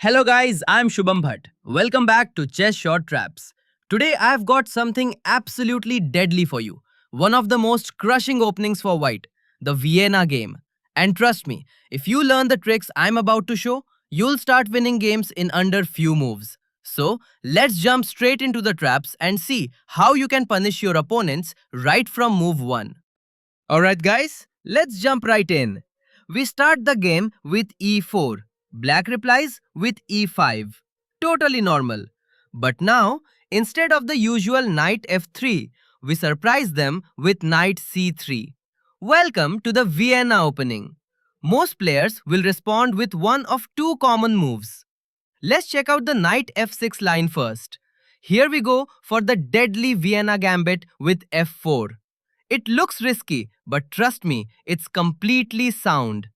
Hello guys, I'm Shubham Bhatt. Welcome back to Chess Short Traps. Today I've got something absolutely deadly for you. One of the most crushing openings for white, the Vienna game. And trust me, if you learn the tricks I'm about to show, you'll start winning games in under few moves. So, let's jump straight into the traps and see how you can punish your opponents right from move 1. Alright guys, let's jump right in. We start the game with e4. Black replies with e5. Totally normal. But now, instead of the usual knight f3, we surprise them with knight c3. Welcome to the Vienna opening. Most players will respond with one of two common moves. Let's check out the knight f6 line first. Here we go for the deadly Vienna Gambit with f4. It looks risky, but trust me, it's completely sound.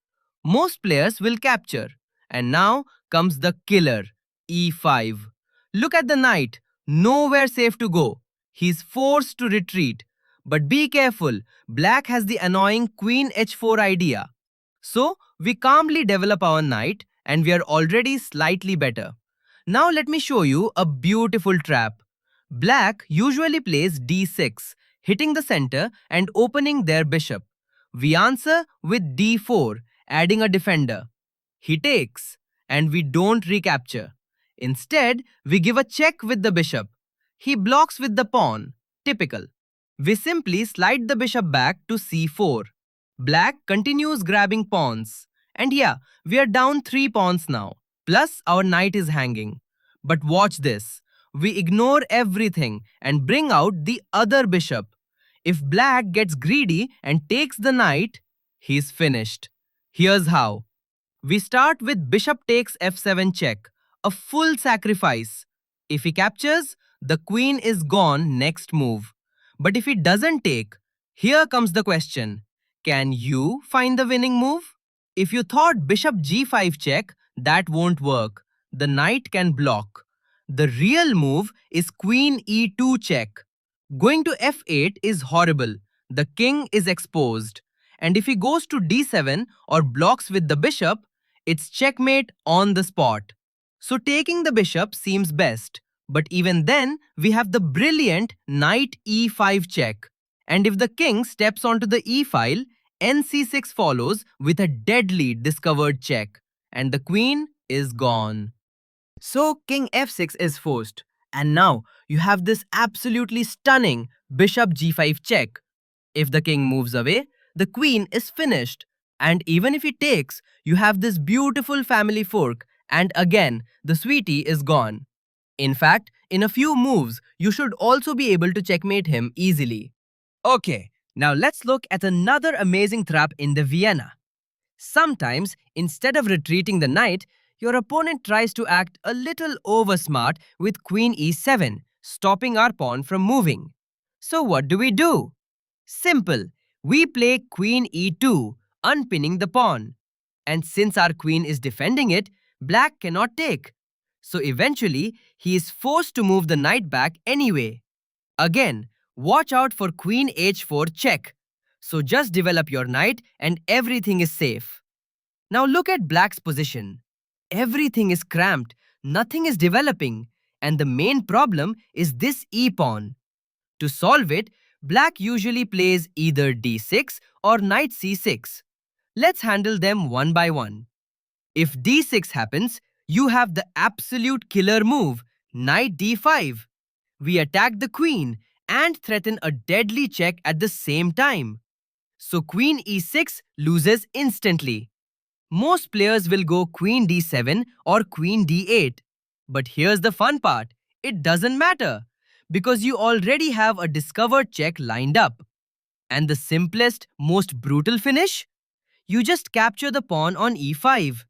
Most players will capture. And now comes the killer, e5. Look at the knight, nowhere safe to go. He's forced to retreat. But be careful, black has the annoying queen h4 idea. So, we calmly develop our knight and we are already slightly better. Now let me show you a beautiful trap. Black usually plays d6, hitting the center and opening their bishop. We answer with d4, adding a defender. He takes, and we don't recapture. Instead, we give a check with the bishop. He blocks with the pawn. Typical. We simply slide the bishop back to c4. Black continues grabbing pawns. And yeah, we are down 3 pawns now. Plus, our knight is hanging. But watch this. We ignore everything and bring out the other bishop. If black gets greedy and takes the knight, he's finished. Here's how. We start with bishop takes f7 check, a full sacrifice. If he captures, the queen is gone next move. But if he doesn't take, here comes the question. Can you find the winning move? If you thought bishop g5 check, that won't work. The knight can block. The real move is queen e2 check. Going to f8 is horrible. The king is exposed. And if he goes to d7 or blocks with the bishop, it's checkmate on the spot. So taking the bishop seems best. But even then, we have the brilliant knight e5 check. And if the king steps onto the e file, nc6 follows with a deadly discovered check. And the queen is gone. So king f6 is forced. And now you have this absolutely stunning bishop g5 check. If the king moves away, the queen is finished. And even if he takes, you have this beautiful family fork. And again, the sweetie is gone. In fact, in a few moves, you should also be able to checkmate him easily. Okay, now let's look at another amazing trap in the Vienna. Sometimes, instead of retreating the knight, your opponent tries to act a little oversmart with queen e7, stopping our pawn from moving. So what do? Simple. We play queen e2, unpinning the pawn. And since our queen is defending it, black cannot take. So eventually, he is forced to move the knight back anyway. Again, watch out for queen h4 check. So just develop your knight and everything is safe. Now look at black's position. Everything is cramped, nothing is developing, and the main problem is this e-pawn. To solve it, black usually plays either d6 or knight c6. Let's handle them one by one. If d6 happens, you have the absolute killer move, knight d5. We attack the queen and threaten a deadly check at the same time. So queen e6 loses instantly. Most players will go queen d7 or queen d8. But here's the fun part. It doesn't matter because you already have a discovered check lined up. And the simplest, most brutal finish? You just capture the pawn on e5.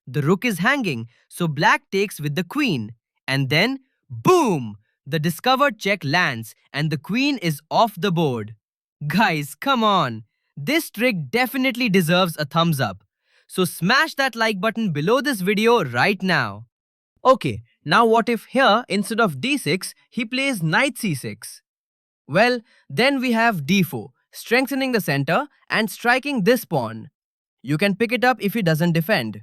The rook is hanging, so black takes with the queen. And then, boom! The discovered check lands and the queen is off the board. Guys, come on! This trick definitely deserves a thumbs up. So smash that like button below this video right now. Okay, now what if here, instead of d6, he plays knight c6? Well, then we have d4, strengthening the center and striking this pawn. You can pick it up if he doesn't defend.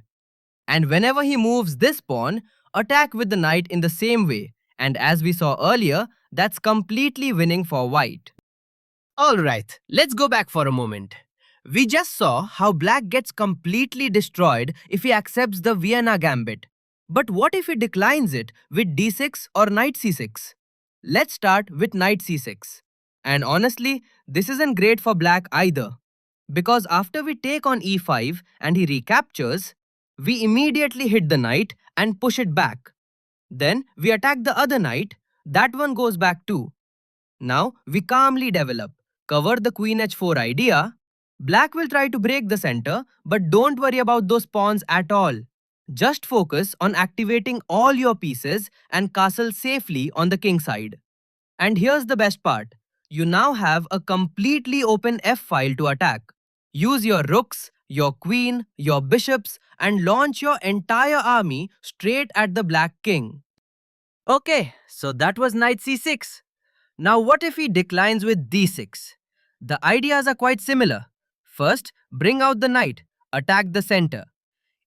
And whenever he moves this pawn, attack with the knight in the same way. And as we saw earlier, that's completely winning for white. Alright, let's go back for a moment. We just saw how black gets completely destroyed if he accepts the Vienna Gambit. But what if he declines it with d6 or knight c6? Let's start with knight c6. And honestly, this isn't great for black either. Because after we take on e5 and he recaptures, we immediately hit the knight and push it back. Then we attack the other knight, that one goes back too. Now we calmly develop, cover the queen h4 idea. Black will try to break the center, but don't worry about those pawns at all. Just focus on activating all your pieces and castle safely on the king side. And here's the best part. You now have a completely open f-file to attack. Use your rooks, your queen, your bishops, and launch your entire army straight at the black king. Okay, so that was knight c6. Now what if he declines with d6? The ideas are quite similar. First, bring out the knight, attack the center.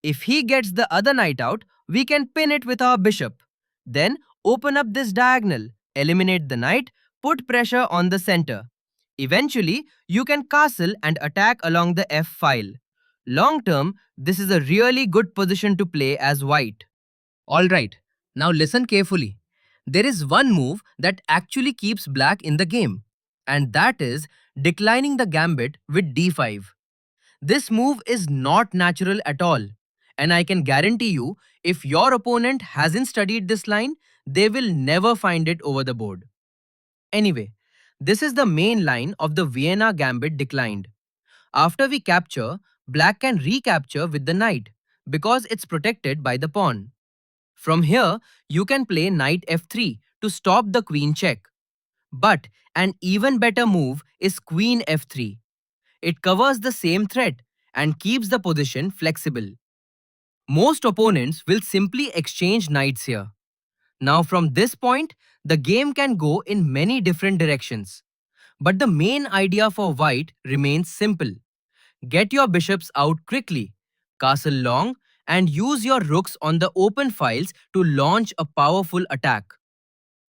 If he gets the other knight out, we can pin it with our bishop. Then open up this diagonal, eliminate the knight, put pressure on the center. Eventually, you can castle and attack along the f-file. Long term, this is a really good position to play as white. Alright, now listen carefully. There is one move that actually keeps black in the game, and that is declining the gambit with d5. This move is not natural at all, and I can guarantee you, if your opponent hasn't studied this line, they will never find it over the board. Anyway, this is the main line of the Vienna Gambit declined. After we capture, black can recapture with the knight, because it's protected by the pawn. From here, you can play knight f3 to stop the queen check. But an even better move is queen f3. It covers the same threat and keeps the position flexible. Most opponents will simply exchange knights here. Now from this point, the game can go in many different directions. But the main idea for white remains simple. Get your bishops out quickly, castle long, and use your rooks on the open files to launch a powerful attack.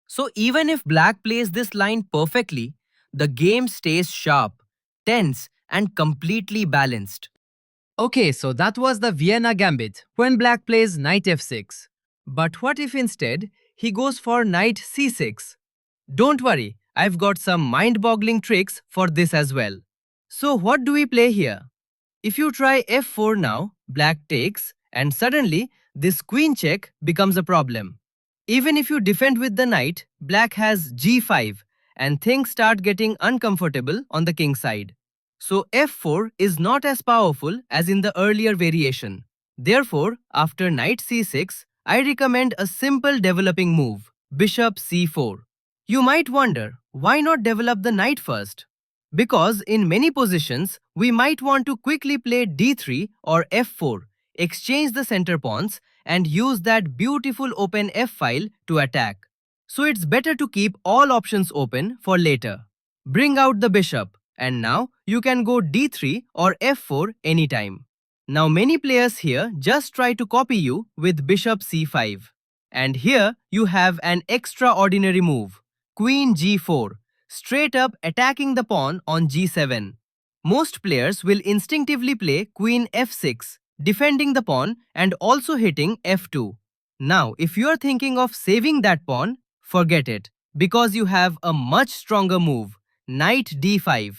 So even if black plays this line perfectly, the game stays sharp, tense, and completely balanced. Okay, so that was the Vienna Gambit, when black plays knight f6. But what if instead he goes for knight c6? Don't worry, I've got some mind-boggling tricks for this as well. So what do we play here? If you try f4 now, black takes, and suddenly this queen check becomes a problem. Even if you defend with the knight, black has g5, and things start getting uncomfortable on the king side. So f4 is not as powerful as in the earlier variation. Therefore, after knight c6, I recommend a simple developing move, bishop c4. You might wonder, why not develop the knight first? Because in many positions, we might want to quickly play d3 or f4, exchange the center pawns, and use that beautiful open f-file to attack. So it's better to keep all options open for later. Bring out the bishop, and now you can go d3 or f4 anytime. Now many players here just try to copy you with bishop c5. And here you have an extraordinary move, queen g4, straight up attacking the pawn on g7. Most players will instinctively play queen f6, defending the pawn and also hitting f2. Now, if you are thinking of saving that pawn, forget it, because you have a much stronger move, knight d5.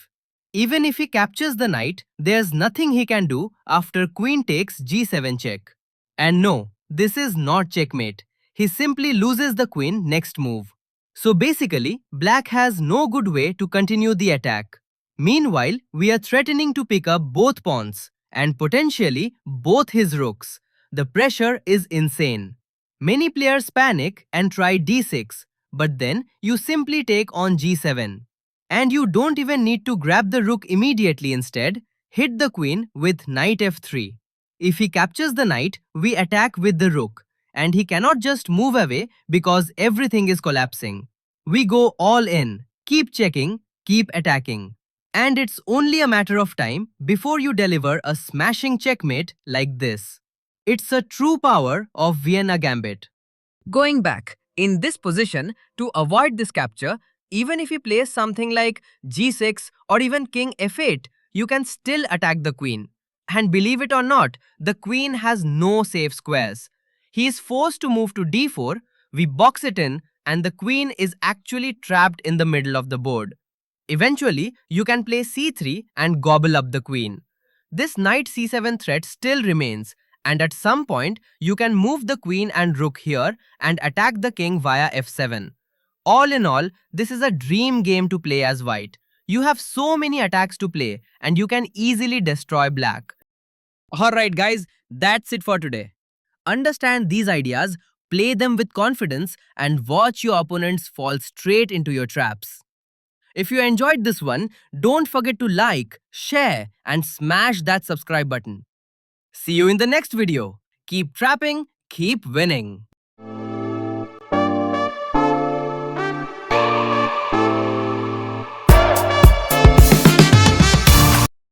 Even if he captures the knight, there's nothing he can do after queen takes g7 check. And no, this is not checkmate. He simply loses the queen next move. So basically, black has no good way to continue the attack. Meanwhile, we are threatening to pick up both pawns and potentially both his rooks. The pressure is insane. Many players panic and try d6, but then you simply take on g7. And you don't even need to grab the rook immediately. Instead, hit the queen with knight f3. If he captures the knight, we attack with the rook, and he cannot just move away because everything is collapsing. We go all in, keep checking, keep attacking. And it's only a matter of time before you deliver a smashing checkmate like this. It's a true power of Vienna Gambit. Going back, in this position, to avoid this capture, even if he plays something like g6 or even king f8, you can still attack the queen. And believe it or not, the queen has no safe squares. He is forced to move to d4, we box it in, and the queen is actually trapped in the middle of the board. Eventually, you can play c3 and gobble up the queen. This knight c7 threat still remains, and at some point, you can move the queen and rook here and attack the king via f7. All in all, this is a dream game to play as white. You have so many attacks to play, and you can easily destroy black. Alright guys, that's it for today. Understand these ideas, play them with confidence, and watch your opponents fall straight into your traps. If you enjoyed this one, don't forget to like, share, and smash that subscribe button. See you in the next video. Keep trapping, keep winning.